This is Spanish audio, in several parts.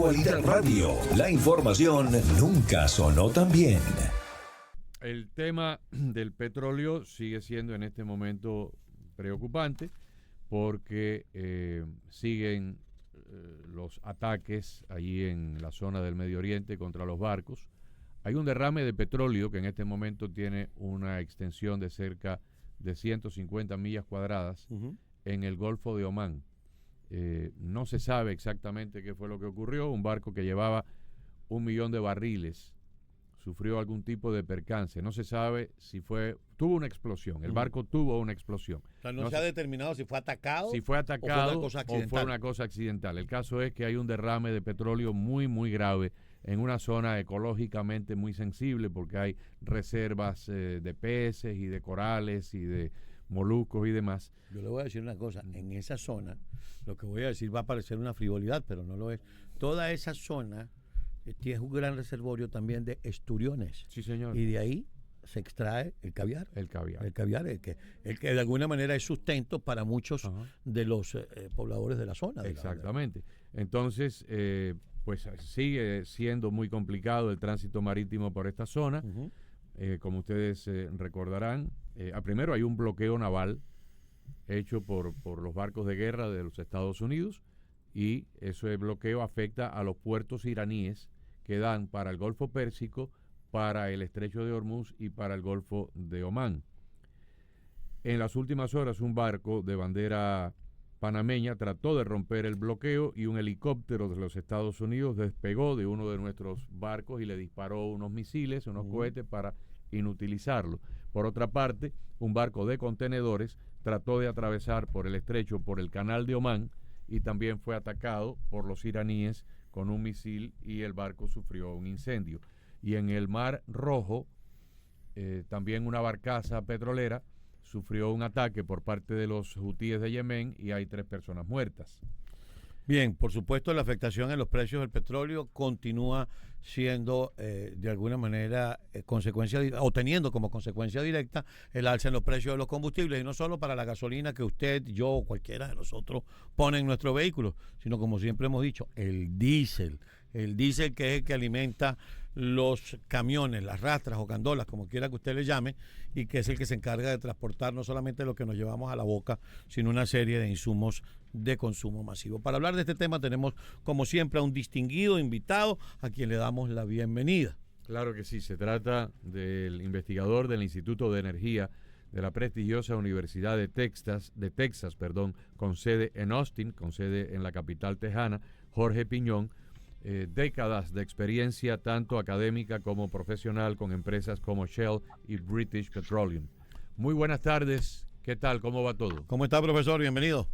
Actualidad Radio, la información nunca sonó tan bien. El tema del petróleo sigue siendo en este momento preocupante porque siguen los ataques allí en la zona del Medio Oriente contra los barcos. Hay un derrame de petróleo que en este momento tiene una extensión de cerca de 150 millas cuadradas en el Golfo de Omán. No se sabe exactamente qué fue lo que ocurrió. Un barco que llevaba 1 millón de barriles sufrió algún tipo de percance. No se sabe si tuvo una explosión. El barco tuvo una explosión. O sea, no se ha determinado si fue atacado, o fue una cosa accidental. El caso es que hay un derrame de petróleo muy, muy grave en una zona ecológicamente muy sensible porque hay reservas de peces y de corales y de moluscos y demás. Yo le voy a decir una cosa, en esa zona, lo que voy a decir va a parecer una frivolidad, pero no lo es. Toda esa zona tiene un gran reservorio también de esturiones. Sí, señor. Y de ahí se extrae el caviar. El caviar. El caviar, el que de alguna manera es sustento para muchos de los pobladores de la zona. Exactamente. Entonces, pues sigue siendo muy complicado el tránsito marítimo por esta zona. Como ustedes recordarán, primero hay un bloqueo naval hecho por los barcos de guerra de los Estados Unidos y ese bloqueo afecta a los puertos iraníes que dan para el Golfo Pérsico, para el Estrecho de Hormuz y para el Golfo de Omán. En las últimas horas un barco de bandera panameña trató de romper el bloqueo y un helicóptero de los Estados Unidos despegó de uno de nuestros barcos y le disparó unos misiles, unos cohetes para inutilizarlo. Por otra parte, un barco de contenedores trató de atravesar por el estrecho, por el canal de Omán, y también fue atacado por los iraníes con un misil y el barco sufrió un incendio. Y en el Mar Rojo, también una barcaza petrolera sufrió un ataque por parte de los hutíes de Yemen y hay 3 personas muertas. Bien, por supuesto la afectación en los precios del petróleo continúa siendo de alguna manera consecuencia o teniendo como consecuencia directa el alza en los precios de los combustibles, y no solo para la gasolina que usted, yo o cualquiera de nosotros pone en nuestro vehículo, sino como siempre hemos dicho, el diésel que es el que alimenta los camiones, las rastras o gandolas, como quiera que usted le llame, y que es el que se encarga de transportar no solamente lo que nos llevamos a la boca, sino una serie de insumos de consumo masivo. Para hablar de este tema tenemos, como siempre, a un distinguido invitado a quien le damos la bienvenida. Claro que sí, se trata del investigador del Instituto de Energía de la prestigiosa Universidad de Texas, con sede en Austin, con sede en la capital tejana, Jorge Piñón. Décadas de experiencia tanto académica como profesional con empresas como Shell y British Petroleum. Muy buenas tardes, ¿qué tal? ¿Cómo va todo? ¿Cómo está, profesor? Bienvenido.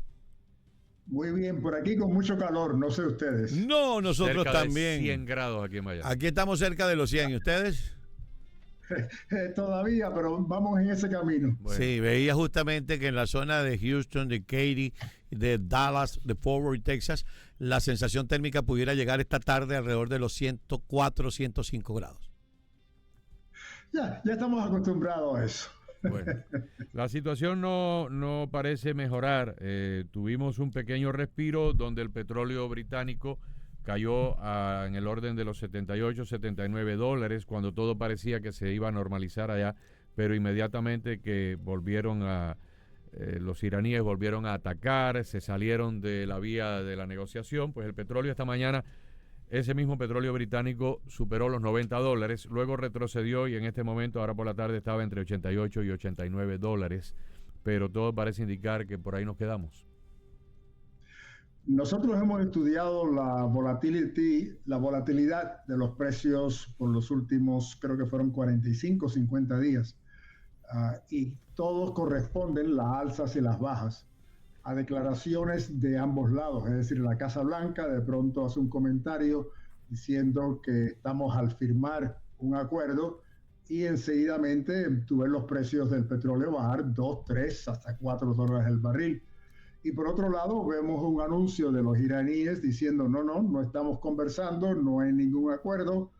Muy bien, por aquí con mucho calor, no sé ustedes. No, nosotros cerca también. De 100 grados aquí en Miami. Aquí estamos cerca de los 100, ¿y ustedes? Todavía, pero vamos en ese camino. Bueno. Sí, veía justamente que en la zona de Houston, de Katy, de Dallas, de Fort Worth, Texas, la sensación térmica pudiera llegar esta tarde alrededor de los 104, 105 grados. Ya estamos acostumbrados a eso. Bueno, la situación no parece mejorar. Tuvimos un pequeño respiro donde el petróleo británico cayó en el orden de los 78, 79 dólares, cuando todo parecía que se iba a normalizar allá, pero inmediatamente que los iraníes volvieron a atacar, se salieron de la vía de la negociación, pues el petróleo esta mañana, ese mismo petróleo británico superó los 90 dólares, luego retrocedió y en este momento, ahora por la tarde, estaba entre 88 y 89 dólares, pero todo parece indicar que por ahí nos quedamos. Nosotros hemos estudiado la volatilidad de los precios por los últimos, creo que fueron 45, 50 días, y todos corresponden, las alzas y las bajas, a declaraciones de ambos lados. Es decir, la Casa Blanca de pronto hace un comentario diciendo que estamos al firmar un acuerdo y enseguidamente tú ves los precios del petróleo bajar 2, 3, hasta 4 dólares el barril. Y por otro lado, vemos un anuncio de los iraníes diciendo no estamos conversando, no hay ningún acuerdo,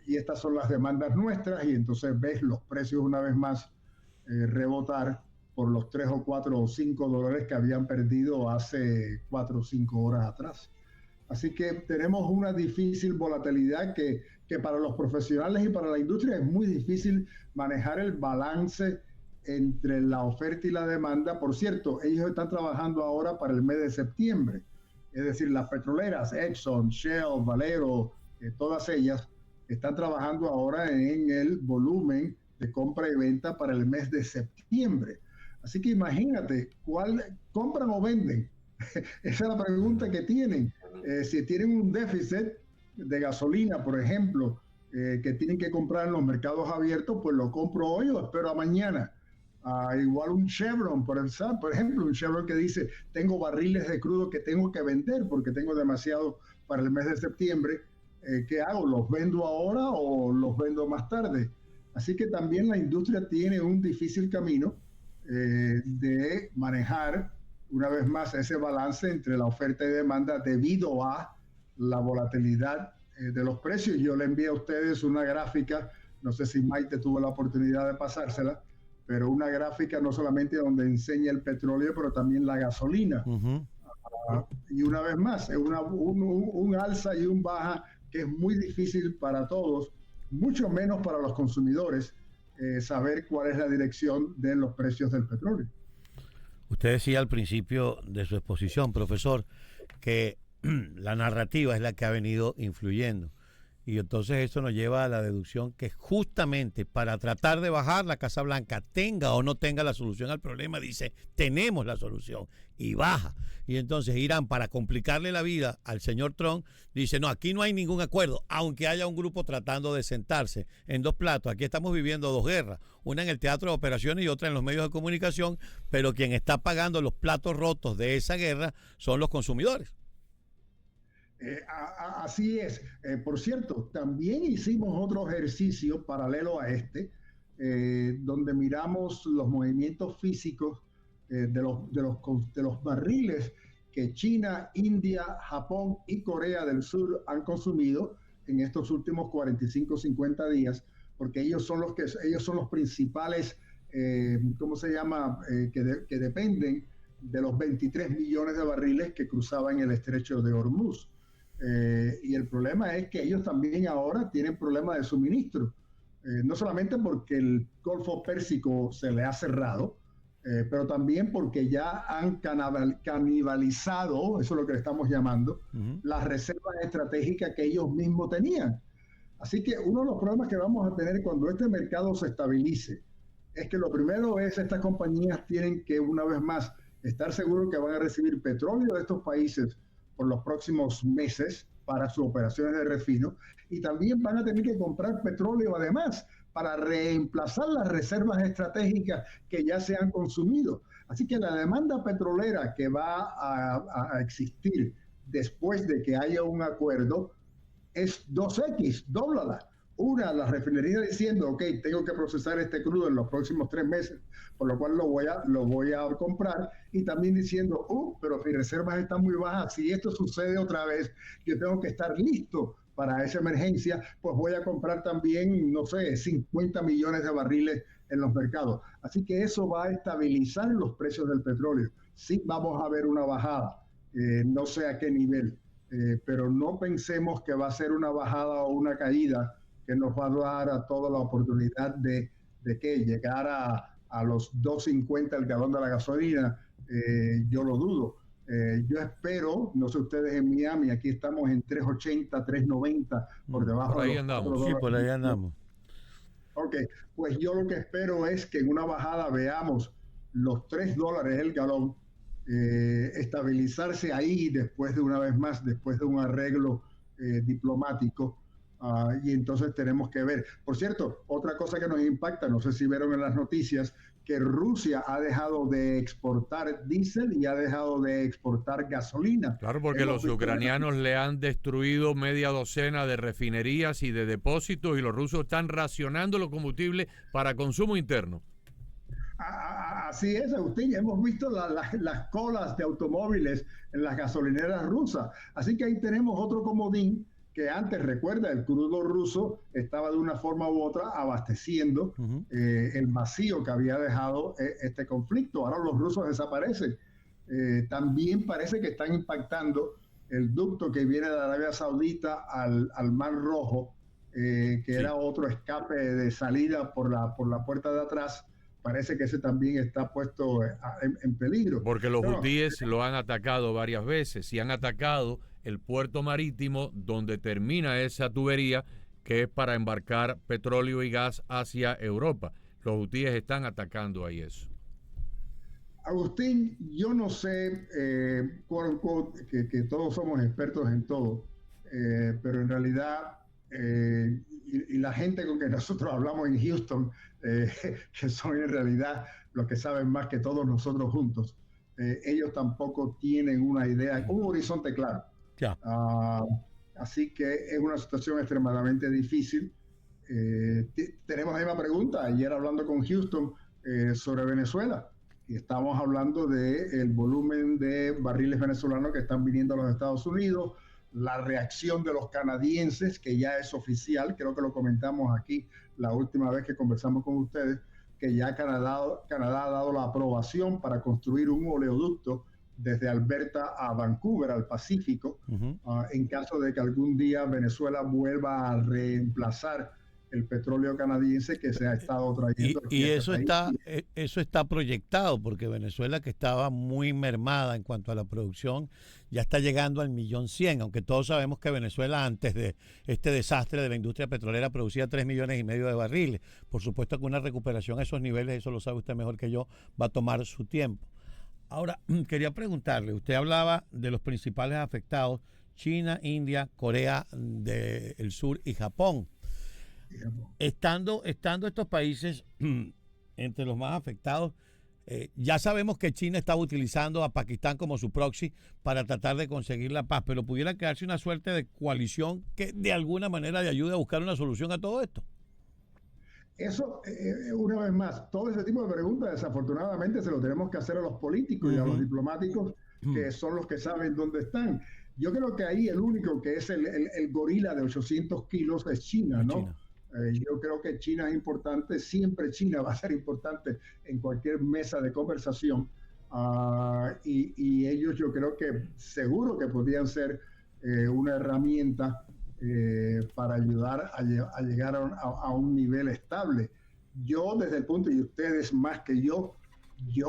y estas son las demandas nuestras, y entonces ves los precios una vez más rebotar por los 3 o 4 o 5 dólares que habían perdido hace 4 o 5 horas atrás. Así que tenemos una difícil volatilidad que para los profesionales y para la industria es muy difícil manejar el balance entre la oferta y la demanda. Por cierto, ellos están trabajando ahora para el mes de septiembre. Es decir, las petroleras, Exxon, Shell, Valero, todas ellas están trabajando ahora en el volumen de compra y venta para el mes de septiembre. Así que imagínate, ¿cuál compran o venden? Esa es la pregunta que tienen. Si tienen un déficit de gasolina, por ejemplo, que tienen que comprar en los mercados abiertos, pues lo compro hoy o espero a mañana. Igual un Chevron, por ejemplo, un Chevron que dice, tengo barriles de crudo que tengo que vender porque tengo demasiado para el mes de septiembre. ¿Qué hago? ¿Los vendo ahora o los vendo más tarde? Así que también la industria tiene un difícil camino de manejar una vez más ese balance entre la oferta y demanda debido a la volatilidad de los precios. Yo le envié a ustedes una gráfica, no sé si Maite tuvo la oportunidad de pasársela, pero una gráfica no solamente donde enseña el petróleo, pero también la gasolina. Y una vez más, es un alza y un baja que es muy difícil para todos, mucho menos para los consumidores, saber cuál es la dirección de los precios del petróleo. Usted decía al principio de su exposición, profesor, que la narrativa es la que ha venido influyendo. Y entonces eso nos lleva a la deducción que justamente para tratar de bajar, la Casa Blanca tenga o no tenga la solución al problema, dice, tenemos la solución, y baja. Y entonces Irán, para complicarle la vida al señor Trump, dice, no, aquí no hay ningún acuerdo, aunque haya un grupo tratando de sentarse en dos platos. Aquí estamos viviendo dos guerras, una en el teatro de operaciones y otra en los medios de comunicación, pero quien está pagando los platos rotos de esa guerra son los consumidores. Así es. Por cierto, también hicimos otro ejercicio paralelo a este, donde miramos los movimientos físicos de los barriles que China, India, Japón y Corea del Sur han consumido en estos últimos 45, 50 días, porque ellos son los principales, ¿cómo se llama? Que dependen de los 23 millones de barriles que cruzaban el estrecho de Hormuz. Y el problema es que ellos también ahora tienen problemas de suministro, no solamente porque el Golfo Pérsico se le ha cerrado, pero también porque ya han canibalizado, eso es lo que le estamos llamando, las reservas estratégicas que ellos mismos tenían. Así que uno de los problemas que vamos a tener cuando este mercado se estabilice es que lo primero es estas compañías tienen que una vez más estar seguros que van a recibir petróleo de estos países por los próximos meses para sus operaciones de refino, y también van a tener que comprar petróleo además para reemplazar las reservas estratégicas que ya se han consumido. Así que la demanda petrolera que va a existir después de que haya un acuerdo es 2X, dóblala. Una, la refinería diciendo, ok, tengo que procesar este crudo en los próximos 3 meses, por lo cual lo voy a comprar, y también diciendo, pero mis reservas están muy bajas, si esto sucede otra vez, yo tengo que estar listo para esa emergencia, pues voy a comprar también, no sé, 50 millones de barriles en los mercados. Así que eso va a estabilizar los precios del petróleo. Sí vamos a ver una bajada, no sé a qué nivel, pero no pensemos que va a ser una bajada o una caída que nos va a dar a toda la oportunidad de que llegar a los 2.50 el galón de la gasolina. Yo lo dudo. Yo espero, no sé ustedes en Miami, aquí estamos en 3.80, 3.90, por debajo por ahí de los andamos. Sí, por ahí andamos. Ok, pues yo lo que espero es que en una bajada veamos los $3 el galón, estabilizarse ahí después de una vez más, después de un arreglo diplomático. Y entonces tenemos que ver. Por cierto, otra cosa que nos impacta, no sé si vieron en las noticias, que Rusia ha dejado de exportar diésel y ha dejado de exportar gasolina. Claro, porque los ucranianos le han destruido media docena de refinerías y de depósitos, y los rusos están racionando los combustibles para consumo interno. Así es, Agustín, hemos visto las colas de automóviles en las gasolineras rusas. Así que ahí tenemos otro comodín que antes, recuerda, el crudo ruso estaba de una forma u otra abasteciendo el vacío que había dejado este conflicto. Ahora los rusos desaparecen. También parece que están impactando el ducto que viene de Arabia Saudita al Mar Rojo, que era otro escape de salida por la puerta de atrás. Parece que ese también está puesto en peligro. Porque los hutíes lo han atacado varias veces y han atacado el puerto marítimo donde termina esa tubería que es para embarcar petróleo y gas hacia Europa. Los hutíes están atacando ahí eso. Agustín, yo no sé, que todos somos expertos en todo, pero en realidad, y la gente con que nosotros hablamos en Houston, que son en realidad los que saben más que todos nosotros juntos, ellos tampoco tienen una idea, un horizonte claro. Ya. Así que es una situación extremadamente difícil. Tenemos la misma pregunta, ayer hablando con Houston sobre Venezuela. Y estamos hablando del volumen de barriles venezolanos que están viniendo a los Estados Unidos, la reacción de los canadienses, que ya es oficial, creo que lo comentamos aquí la última vez que conversamos con ustedes, que ya Canadá ha dado la aprobación para construir un oleoducto desde Alberta a Vancouver, al Pacífico, en caso de que algún día Venezuela vuelva a reemplazar el petróleo canadiense que se ha estado trayendo. Y eso está proyectado, porque Venezuela, que estaba muy mermada en cuanto a la producción, ya está llegando al 1.100.000, aunque todos sabemos que Venezuela, antes de este desastre de la industria petrolera, producía 3,5 millones de barriles. Por supuesto que una recuperación a esos niveles, eso lo sabe usted mejor que yo, va a tomar su tiempo. Ahora, quería preguntarle, usted hablaba de los principales afectados: China, India, Corea del Sur y Japón. Estando estos países entre los más afectados, ya sabemos que China estaba utilizando a Pakistán como su proxy para tratar de conseguir la paz, pero pudiera quedarse una suerte de coalición que de alguna manera le ayude a buscar una solución a todo esto. Eso, una vez más, todo ese tipo de preguntas desafortunadamente se lo tenemos que hacer a los políticos y a los diplomáticos, que son los que saben dónde están. Yo creo que ahí el único que es el gorila de 800 kilos es China, ¿no? China. Yo creo que China es importante, siempre China va a ser importante en cualquier mesa de conversación, y ellos yo creo que seguro que podrían ser una herramienta para ayudar a llegar a un nivel estable. Yo desde el punto, y ustedes más que yo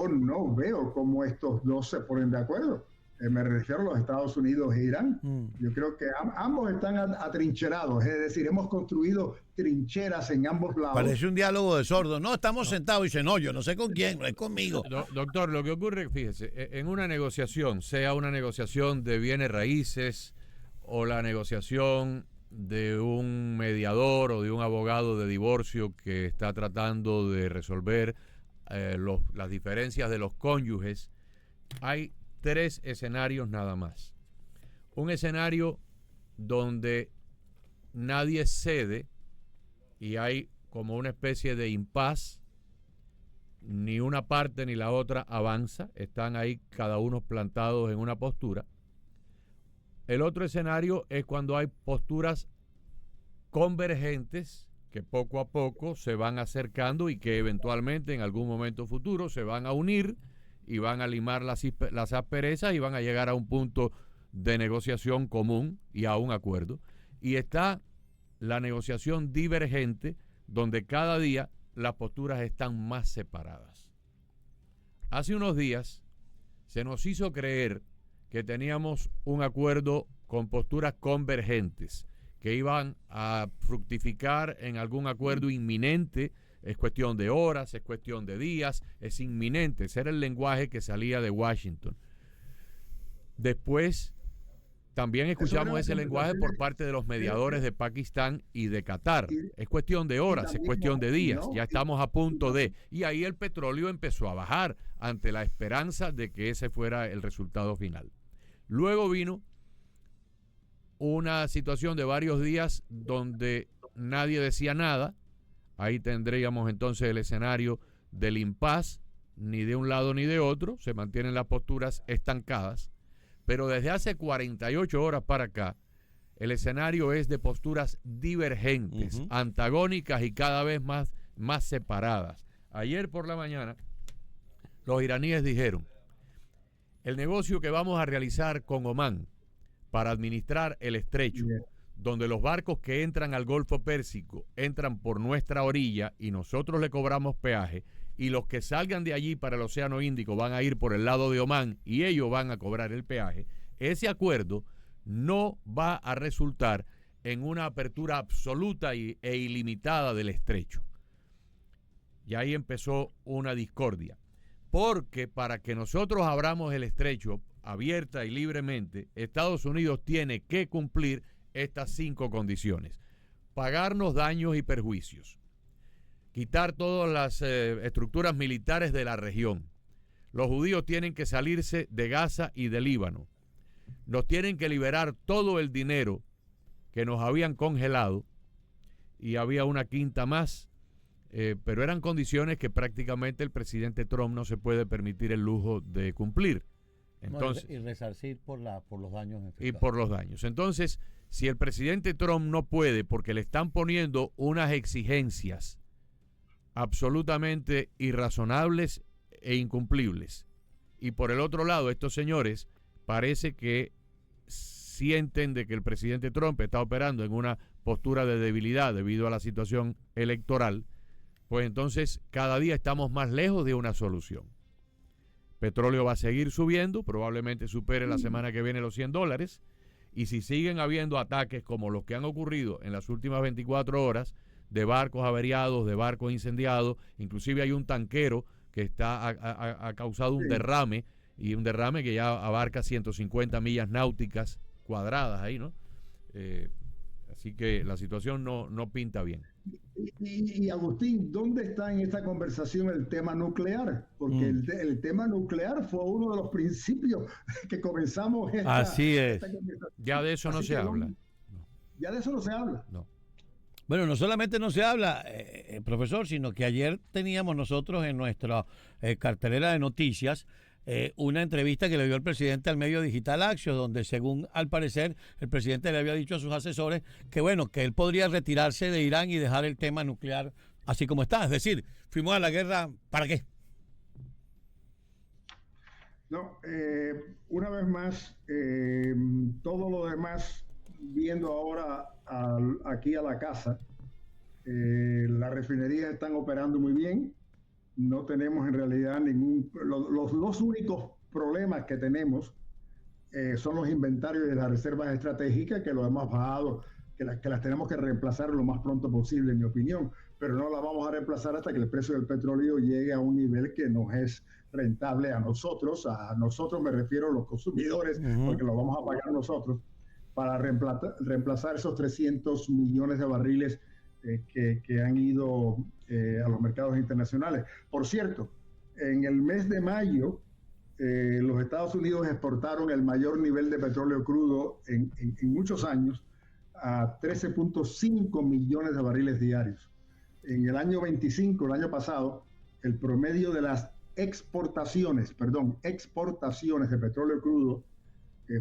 no veo cómo estos dos se ponen de acuerdo. Me refiero a los Estados Unidos e Irán. Yo creo que ambos están atrincherados, es decir, hemos construido trincheras en ambos lados. Parece un diálogo de sordos. No, estamos sentados y dicen, no, yo no sé con quién, no es conmigo. Doctor, lo que ocurre, fíjese, en una negociación, sea una negociación de bienes raíces o la negociación de un mediador o de un abogado de divorcio que está tratando de resolver las diferencias de los cónyuges, hay 3 escenarios nada más. Un escenario donde nadie cede y hay como una especie de impas, ni una parte ni la otra avanza, están ahí cada uno plantados en una postura. El otro escenario es cuando hay posturas convergentes que poco a poco se van acercando y que eventualmente en algún momento futuro se van a unir y van a limar las asperezas y van a llegar a un punto de negociación común y a un acuerdo. Y está la negociación divergente, donde cada día las posturas están más separadas. Hace unos días se nos hizo creer que teníamos un acuerdo con posturas convergentes, que iban a fructificar en algún acuerdo inminente. Es cuestión de horas, es cuestión de días, es inminente. Ese era el lenguaje que salía de Washington. Después, también escuchamos ese lenguaje por parte de los mediadores de Pakistán y de Qatar. Es cuestión de horas, es cuestión de días. Ya estamos a punto de... Y ahí el petróleo empezó a bajar ante la esperanza de que ese fuera el resultado final. Luego vino una situación de varios días donde nadie decía nada. Ahí tendríamos entonces el escenario del impasse, ni de un lado ni de otro, se mantienen las posturas estancadas, pero desde hace 48 horas para acá, el escenario es de posturas divergentes, antagónicas y cada vez más separadas. Ayer por la mañana, los iraníes dijeron, el negocio que vamos a realizar con Omán para administrar el estrecho, donde los barcos que entran al Golfo Pérsico entran por nuestra orilla y nosotros le cobramos peaje, y los que salgan de allí para el Océano Índico van a ir por el lado de Omán y ellos van a cobrar el peaje, ese acuerdo no va a resultar en una apertura absoluta e ilimitada del estrecho. Y ahí empezó una discordia, porque para que nosotros abramos el estrecho abierta y libremente, Estados Unidos tiene que cumplir estas 5 condiciones: pagarnos daños y perjuicios, quitar todas las estructuras militares de la región, los judíos tienen que salirse de Gaza y de Líbano, nos tienen que liberar todo el dinero que nos habían congelado, y había una quinta más, pero eran condiciones que prácticamente el presidente Trump no se puede permitir el lujo de cumplir. Entonces, y resarcir por los daños. Y por los daños. Entonces, si el presidente Trump no puede porque le están poniendo unas exigencias absolutamente irrazonables e incumplibles, y por el otro lado estos señores parece que sienten de que el presidente Trump está operando en una postura de debilidad debido a la situación electoral, pues entonces cada día estamos más lejos de una solución. Petróleo va a seguir subiendo, probablemente supere la semana que viene los $100, y si siguen habiendo ataques como los que han ocurrido en las últimas 24 horas, de barcos averiados, de barcos incendiados, inclusive hay un tanquero que ha causado un derrame, y un derrame que ya abarca 150 millas náuticas cuadradas ahí, ¿no? Así que la situación no pinta bien. Y Agustín, ¿dónde está en esta conversación el tema nuclear? Porque el tema nuclear fue uno de los principios que comenzamos Así es. esta conversación. Ya de eso no se habla. Ya de eso no se habla. No. Bueno, no solamente no se habla, profesor, sino que ayer teníamos nosotros en nuestra cartelera de noticias una entrevista que le dio el presidente al medio digital Axios, donde según al parecer el presidente le había dicho a sus asesores que bueno, que él podría retirarse de Irán y dejar el tema nuclear así como está. Es decir, fuimos a la guerra, ¿para qué? No, una vez más, todo lo demás, viendo ahora aquí a la casa, las refinerías están operando muy bien. No tenemos en realidad los dos únicos problemas que tenemos son los inventarios de las reservas estratégicas, que lo hemos bajado, que las tenemos que reemplazar lo más pronto posible, en mi opinión, pero no las vamos a reemplazar hasta que el precio del petróleo llegue a un nivel que nos es rentable a nosotros me refiero a los consumidores, porque lo vamos a pagar nosotros, para reemplazar esos 300 millones de barriles que han ido a los mercados internacionales. Por cierto, en el mes de mayo, los Estados Unidos exportaron el mayor nivel de petróleo crudo en muchos años, a 13.5 millones de barriles diarios. En el año 25, el año pasado, el promedio de las exportaciones de petróleo crudo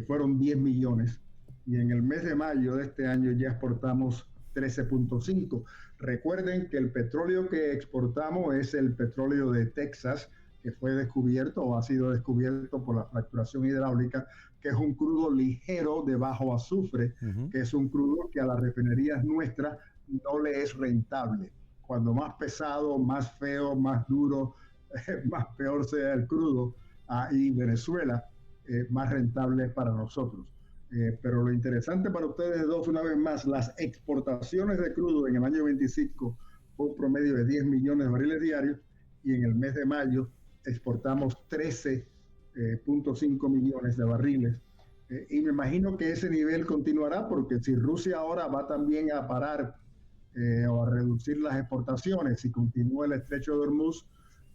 fueron 10 millones. Y en el mes de mayo de este año ya exportamos 13.5. Recuerden que el petróleo que exportamos es el petróleo de Texas, que fue descubierto o ha sido descubierto por la fracturación hidráulica, que es un crudo ligero de bajo azufre, que es un crudo que a las refinerías nuestras no le es rentable. Cuando más pesado, más feo, más duro, más peor sea el crudo, y Venezuela, más rentable es para nosotros. Pero lo interesante para ustedes dos, una vez más, las exportaciones de crudo en el año 25 fue un promedio de 10 millones de barriles diarios, y en el mes de mayo exportamos 13.5 millones de barriles. Y me imagino que ese nivel continuará, porque si Rusia ahora va también a parar o a reducir las exportaciones, si continúa el estrecho de Hormuz,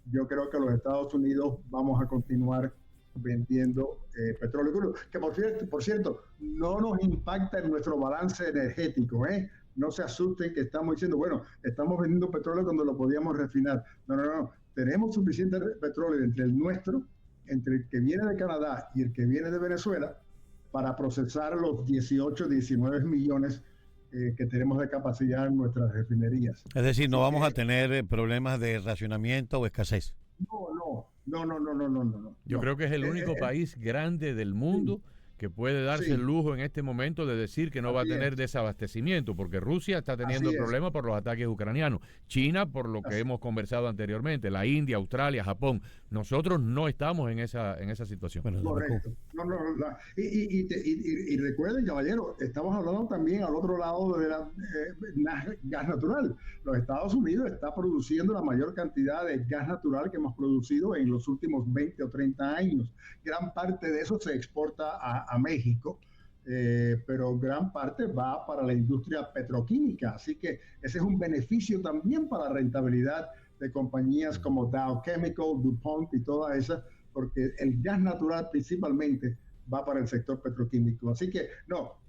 yo creo que los Estados Unidos vamos a continuar vendiendo petróleo crudo, que por cierto, no nos impacta en nuestro balance energético, No se asusten que estamos diciendo, bueno, estamos vendiendo petróleo cuando lo podíamos refinar. No. Tenemos suficiente petróleo entre el nuestro, entre el que viene de Canadá y el que viene de Venezuela, para procesar los 18, 19 millones que tenemos de capacidad en nuestras refinerías. Es decir, no vamos a tener problemas de racionamiento o escasez. No. Yo creo que es el único país grande del mundo que puede darse el lujo en este momento de decir que no va a tener desabastecimiento, porque Rusia está teniendo problemas por los ataques ucranianos, China por lo que hemos conversado anteriormente, la India, Australia, Japón. Nosotros no estamos en esa situación. Correcto. Y recuerden, caballero, estamos hablando también al otro lado de gas natural. Los Estados Unidos está produciendo la mayor cantidad de gas natural que hemos producido en los últimos 20 o 30 años. Gran parte de eso se exporta a México, pero gran parte va para la industria petroquímica. Así que ese es un beneficio también para la rentabilidad de compañías como Dow Chemical, DuPont y todas esas, porque el gas natural principalmente va para el sector petroquímico. Así que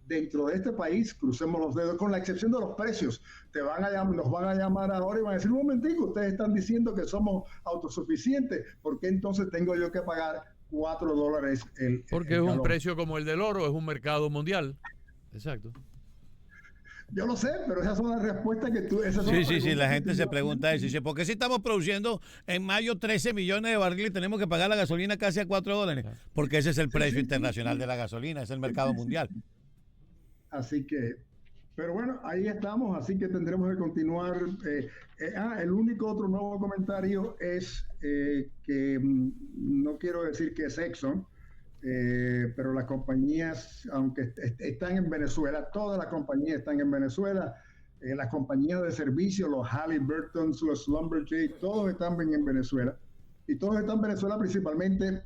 dentro de este país, crucemos los dedos, con la excepción de los precios. Nos van a llamar ahora y van a decir, un momentico, ustedes están diciendo que somos autosuficientes, ¿por qué entonces tengo yo que pagar $4 porque es un precio como el del oro, es un mercado mundial? Exacto. Yo lo sé, pero esas son las respuestas que tú... Sí, la gente se pregunta eso. Dice, ¿por qué si estamos produciendo en mayo 13 millones de barriles tenemos que pagar la gasolina casi a $4? Porque ese es el precio internacional de la gasolina, es el mercado mundial. Así que, pero bueno, ahí estamos, así que tendremos que continuar. El único otro nuevo comentario es que no quiero decir que es Exxon, pero las compañías, aunque están en Venezuela, todas las compañías están en Venezuela, las compañías de servicio, los Halliburtons, los Schlumberger, todos están en Venezuela, y todos están en Venezuela principalmente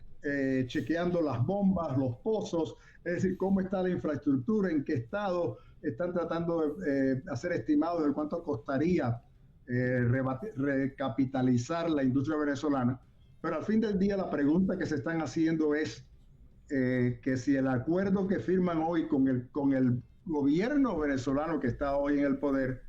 chequeando las bombas, los pozos, es decir, cómo está la infraestructura, en qué estado, están tratando de hacer estimados de cuánto costaría recapitalizar la industria venezolana, pero al fin del día la pregunta que se están haciendo es que si el acuerdo que firman hoy con el gobierno venezolano que está hoy en el poder,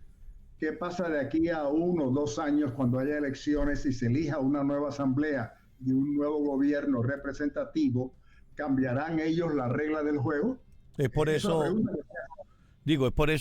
¿qué pasa de aquí a 1 o 2 años cuando haya elecciones y se elija una nueva asamblea y un nuevo gobierno representativo? ¿Cambiarán ellos la regla del juego? Es por eso,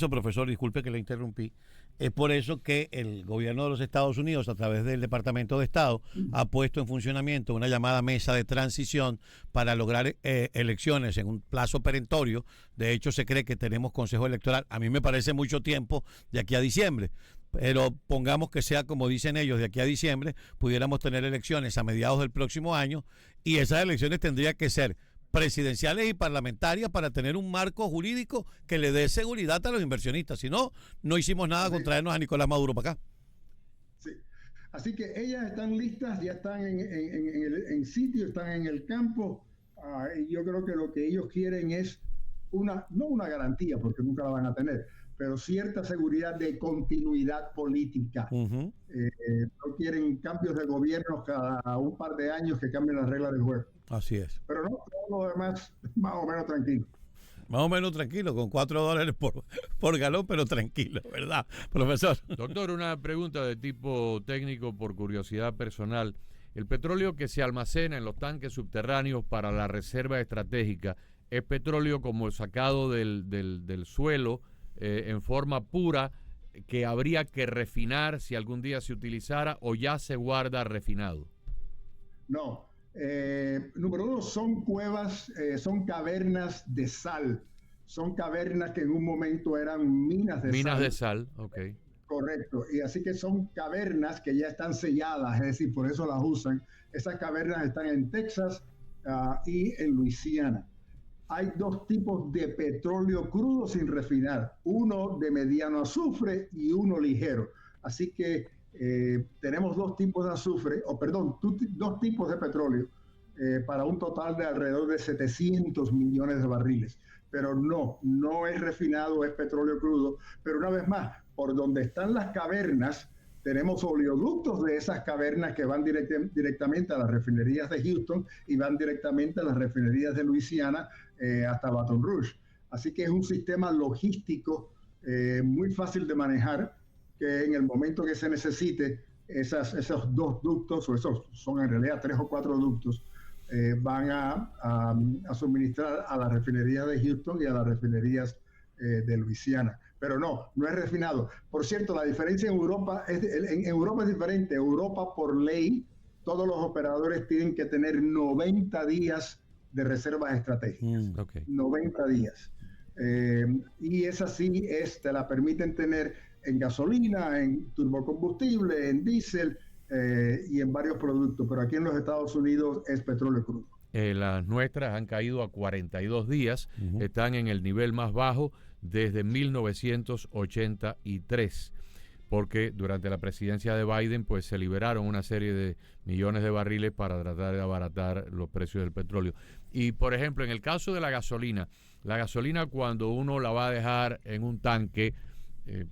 profesor, disculpe que le interrumpí, es por eso que el gobierno de los Estados Unidos, a través del Departamento de Estado, ha puesto en funcionamiento una llamada mesa de transición para lograr elecciones en un plazo perentorio. De hecho, se cree que tenemos consejo electoral. A mí me parece mucho tiempo de aquí a diciembre, pero pongamos que sea como dicen ellos, de aquí a diciembre, pudiéramos tener elecciones a mediados del próximo año, y esas elecciones tendrían que ser presidenciales y parlamentarias para tener un marco jurídico que le dé seguridad a los inversionistas. Si no, no hicimos nada con traernos a Nicolás Maduro para acá. Sí. Así que ellas están listas, ya están en sitio, están en el campo. Y yo creo que lo que ellos quieren es no una garantía, porque nunca la van a tener, pero cierta seguridad de continuidad política. No quieren cambios de gobierno cada un par de años que cambien las reglas del juego. Así es. Pero no, todo lo demás más o menos tranquilo. Más o menos tranquilo, con $4 por galón, pero tranquilo, ¿verdad, profesor? Doctor, una pregunta de tipo técnico por curiosidad personal. El petróleo que se almacena en los tanques subterráneos para la reserva estratégica, ¿es petróleo como sacado del suelo en forma pura que habría que refinar si algún día se utilizara, o ya se guarda refinado? No. Número 1, son cuevas, son cavernas de sal. Son cavernas que en un momento eran minas de sal. Minas de sal, ok. Correcto. Y así que son cavernas que ya están selladas, es decir, por eso las usan. Esas cavernas están en Texas y en Luisiana. Hay 2 tipos de petróleo crudo sin refinar. Uno de mediano azufre y uno ligero. Así que tenemos 2 tipos de azufre, 2 tipos de petróleo para un total de alrededor de 700 millones de barriles. Pero no es refinado, es petróleo crudo. Pero una vez más, por donde están las cavernas, tenemos oleoductos de esas cavernas que van directamente a las refinerías de Houston y van directamente a las refinerías de Luisiana hasta Baton Rouge. Así que es un sistema logístico muy fácil de manejar, que en el momento que se necesite, esos 2 ductos, o esos son en realidad 3 o 4 ductos, van a suministrar a las refinerías de Houston y a las refinerías de Luisiana. Pero no es refinado. Por cierto, la diferencia en Europa es diferente. Europa, por ley, todos los operadores tienen que tener 90 días de reservas estratégicas. 90 días. Y esa sí te la permiten tener en gasolina, en turbocombustible, en diésel y en varios productos. Pero aquí en los Estados Unidos es petróleo crudo. Las nuestras han caído a 42 días, están en el nivel más bajo desde 1983, porque durante la presidencia de Biden pues se liberaron una serie de millones de barriles para tratar de abaratar los precios del petróleo. Y por ejemplo, en el caso de la gasolina cuando uno la va a dejar en un tanque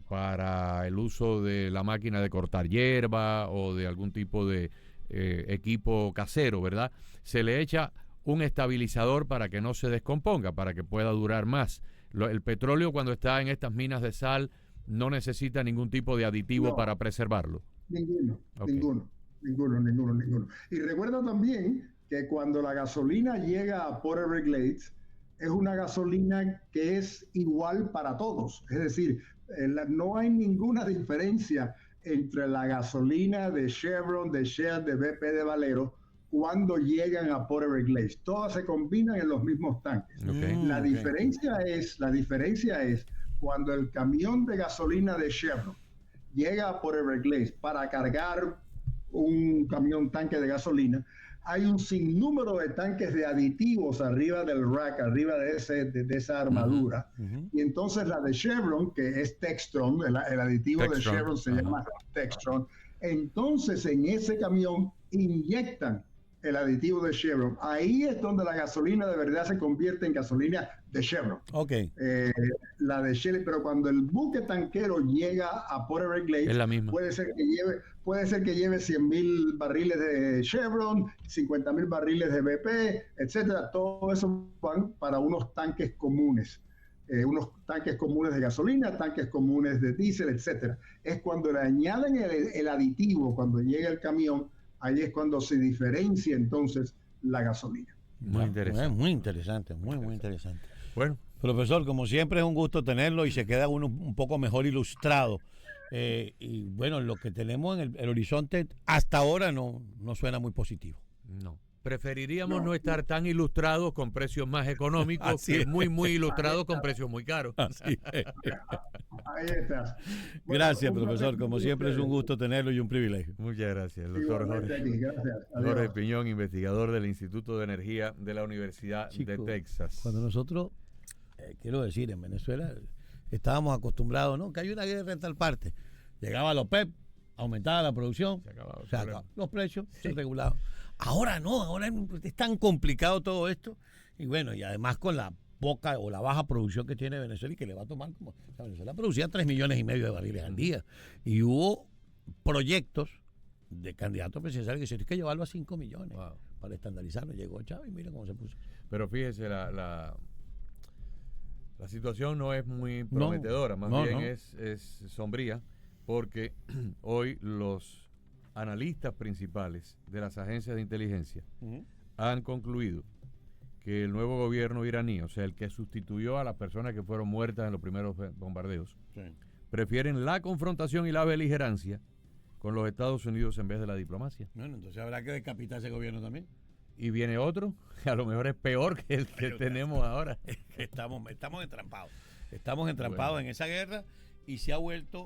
para el uso de la máquina de cortar hierba o de algún tipo de equipo casero, ¿verdad? Se le echa un estabilizador para que no se descomponga, para que pueda durar más. El petróleo cuando está en estas minas de sal no necesita ningún tipo de aditivo para preservarlo. Ninguno. Y recuerda también que cuando la gasolina llega a Port Everglades, es una gasolina que es igual para todos. Es decir, no hay ninguna diferencia entre la gasolina de Chevron, de Shell, de BP, de Valero, cuando llegan a Port Everglades. Todas se combinan en los mismos tanques. La diferencia es cuando el camión de gasolina de Chevron llega a Port Everglades para cargar un camión tanque de gasolina, hay un sinnúmero de tanques de aditivos arriba del rack, arriba de esa armadura. Y entonces la de Chevron, que es Textron, el aditivo de Chevron se llama Textron, entonces en ese camión inyectan el aditivo de Chevron. Ahí es donde la gasolina de verdad se convierte en gasolina de Chevron. La de Shell, pero cuando el buque tanquero llega a Port Everglades, es la misma. Puede ser que lleve 100,000 barriles de Chevron, 50,000 barriles de BP, etcétera. Todo eso van para unos tanques comunes. Unos tanques comunes de gasolina, tanques comunes de diésel, etcétera. Es cuando le añaden el aditivo, cuando llega el camión, ahí es cuando se diferencia entonces la gasolina. Muy interesante. Muy interesante. Bueno, profesor, como siempre es un gusto tenerlo y se queda uno un poco mejor ilustrado. Y bueno, lo que tenemos en el horizonte hasta ahora no suena muy positivo. No. Preferiríamos no estar tan ilustrados con precios más económicos que muy ilustrados con precios muy caros. Así es. Ahí está. Gracias, profesor. Como siempre es un gusto tenerlo y un privilegio. Muchas gracias, el doctor Jorge Piñón, investigador del Instituto de Energía de la Universidad de Texas. Cuando nosotros, quiero decir, en Venezuela estábamos acostumbrados, ¿no? Que hay una guerra en tal parte. Llegaba la OPEP, aumentaba la producción, se acababa. Los precios se regulaban. Ahora no, ahora es tan complicado todo esto. Y bueno, y además con la poca o la baja producción que tiene Venezuela y que le va a tomar como... O sea, Venezuela producía 3,5 millones de barriles al día. Y hubo proyectos de candidatos presidenciales que decían que llevarlo a 5 millones para estandarizarlo. Llegó Chávez y mira cómo se puso. Pero fíjese, la situación no es muy prometedora, más bien es sombría, porque hoy los analistas principales de las agencias de inteligencia han concluido que el nuevo gobierno iraní, o sea, el que sustituyó a las personas que fueron muertas en los primeros bombardeos, prefieren la confrontación y la beligerancia con los Estados Unidos en vez de la diplomacia. Bueno, entonces habrá que decapitar ese gobierno también. Y viene otro, que a lo mejor es peor que el que tenemos ahora. Estamos entrampados. Estamos entrampados en esa guerra y se ha vuelto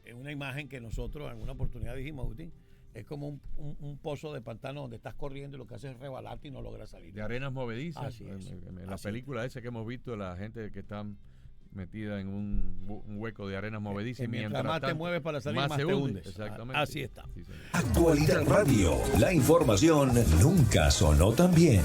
en una imagen que nosotros en alguna oportunidad dijimos, Agustín, es como un pozo de pantano donde estás corriendo y lo que haces es rebalarte y no logras salir. De arenas movedizas. Así es. En la película esa que hemos visto, la gente que está metida en un hueco de arenas movedizas. Mientras más te mueves para salir, más te hundes. Exactamente. Así está. Actualidad Radio. La información nunca sonó tan bien.